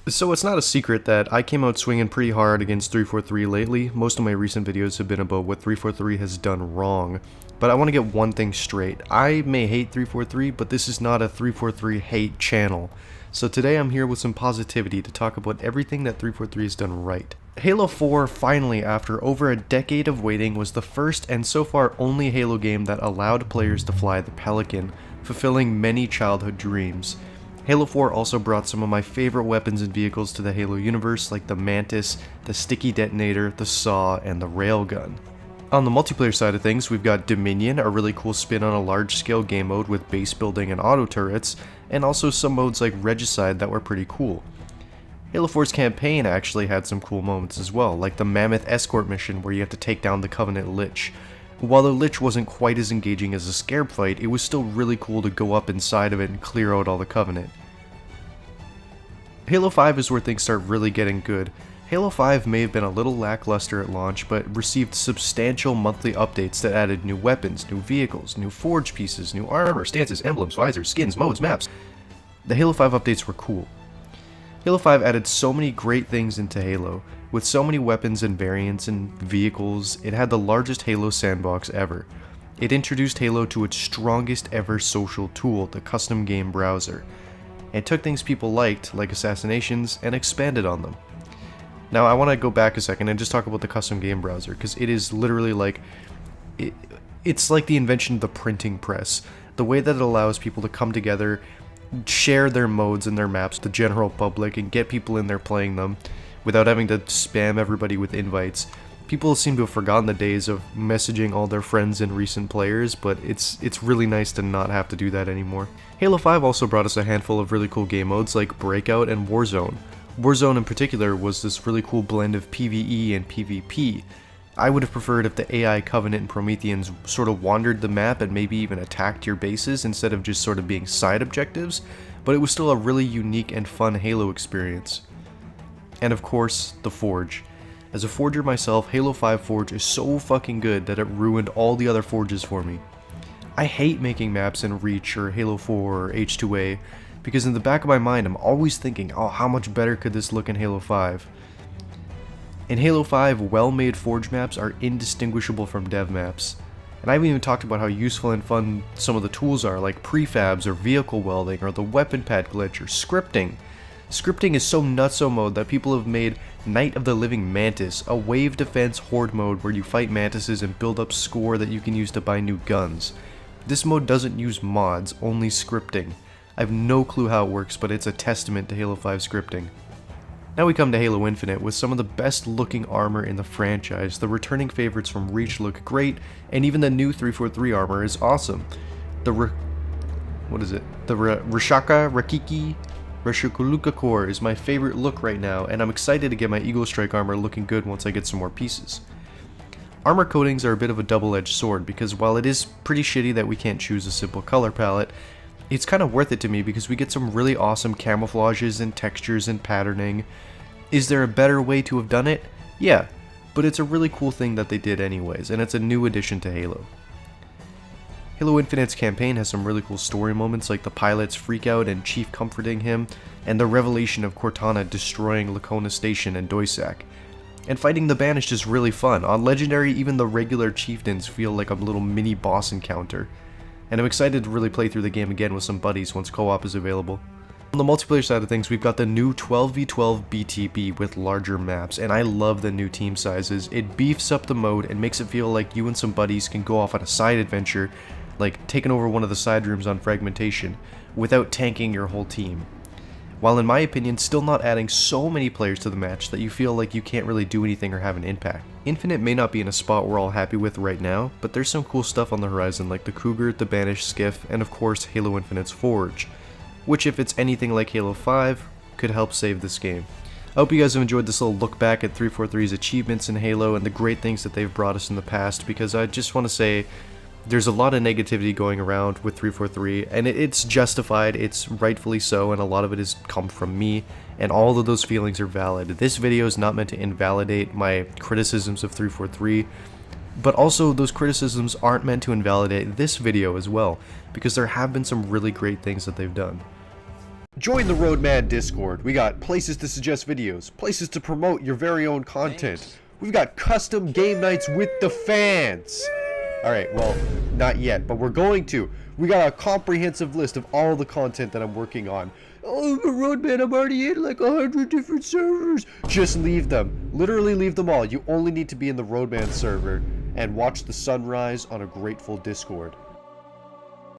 So it's not a secret that I came out swinging pretty hard against 343 lately. Most of my recent videos have been about what 343 has done wrong. But I want to get one thing straight. I may hate 343, but this is not a 343 hate channel. So today I'm here with some positivity to talk about everything that 343 has done right. Halo 4 finally, after over a decade of waiting, was the first and so far only Halo game that allowed players to fly the Pelican, fulfilling many childhood dreams. Halo 4 also brought some of my favorite weapons and vehicles to the Halo universe, like the Mantis, the Sticky Detonator, the Saw, and the Railgun. On the multiplayer side of things, we've got Dominion, a really cool spin on a large-scale game mode with base building and auto turrets, and also some modes like Regicide that were pretty cool. Halo 4's campaign actually had some cool moments as well, like the Mammoth Escort mission where you have to take down the Covenant Lich. While the Lich wasn't quite as engaging as a scarab fight, it was still really cool to go up inside of it and clear out all the Covenant. Halo 5 is where things start really getting good. Halo 5 may have been a little lackluster at launch, but received substantial monthly updates that added new weapons, new vehicles, new forge pieces, new armor, stances, emblems, visors, skins, modes, maps. The Halo 5 updates were cool. Halo 5 added so many great things into Halo. With so many weapons and variants and vehicles, it had the largest Halo sandbox ever. It introduced Halo to its strongest ever social tool, the custom game browser. It took things people liked, like assassinations, and expanded on them. Now I want to go back a second and just talk about the custom game browser, because it is literally like, it's like the invention of the printing press. The way that it allows people to come together, share their modes and their maps to the general public, and get people in there playing them, without having to spam everybody with invites. People seem to have forgotten the days of messaging all their friends and recent players, but it's really nice to not have to do that anymore. Halo 5 also brought us a handful of really cool game modes like Breakout and Warzone. Warzone in particular was this really cool blend of PvE and PvP. I would have preferred if the AI Covenant and Prometheans sort of wandered the map and maybe even attacked your bases instead of just sort of being side objectives, but it was still a really unique and fun Halo experience. And of course, the Forge. As a forger myself, Halo 5 Forge is so fucking good that it ruined all the other forges for me. I hate making maps in Reach or Halo 4 or H2A, because in the back of my mind I'm always thinking, oh, how much better could this look in Halo 5? In Halo 5, well-made forge maps are indistinguishable from dev maps. And I haven't even talked about how useful and fun some of the tools are, like prefabs or vehicle welding or the weapon pad glitch or scripting. Scripting is so nutso mode that people have made Night of the Living Mantis, a wave defense horde mode where you fight mantises and build up score that you can use to buy new guns. This mode doesn't use mods, only scripting. I have no clue how it works, but it's a testament to Halo 5 scripting. Now we come to Halo Infinite with some of the best looking armor in the franchise. The returning favorites from Reach look great, and even the new 343 armor is awesome. The Rashaka Rakiki Rashukuluka core is my favorite look right now, and I'm excited to get my Eagle Strike armor looking good once I get some more pieces. Armor coatings are a bit of a double-edged sword, because while it is pretty shitty that we can't choose a simple color palette, it's kind of worth it to me because we get some really awesome camouflages and textures and patterning. Is there a better way to have done it? Yeah, but it's a really cool thing that they did anyways, and it's a new addition to Halo. Halo Infinite's campaign has some really cool story moments like the pilot's freakout and Chief comforting him, and the revelation of Cortana destroying Lacona Station and Doisac. And fighting the Banished is really fun. On Legendary, even the regular chieftains feel like a little mini boss encounter. And I'm excited to really play through the game again with some buddies once co-op is available. On the multiplayer side of things, we've got the new 12v12 BTB with larger maps, and I love the new team sizes. It beefs up the mode and makes it feel like you and some buddies can go off on a side adventure, like taking over one of the side rooms on Fragmentation, without tanking your whole team. While in my opinion, still not adding so many players to the match that you feel like you can't really do anything or have an impact. Infinite may not be in a spot we're all happy with right now, but there's some cool stuff on the horizon like the Cougar, the Banished Skiff, and of course Halo Infinite's Forge, which if it's anything like Halo 5, could help save this game. I hope you guys have enjoyed this little look back at 343's achievements in Halo and the great things that they've brought us in the past, because I just want to say there's a lot of negativity going around with 343, and it's justified, it's rightfully so, and a lot of it has come from me, and all of those feelings are valid. This video is not meant to invalidate my criticisms of 343, but also those criticisms aren't meant to invalidate this video as well, because there have been some really great things that they've done. Join the Roadman Discord. We got places to suggest videos, places to promote your very own content. We've got custom game nights with the fans. Alright, well, not yet, but we're going to. We got a comprehensive list of all the content that I'm working on. Oh, Roadman, I'm already in like 100 different servers. Just leave them. Literally leave them all. You only need to be in the Roadman server and watch the sunrise on a grateful Discord.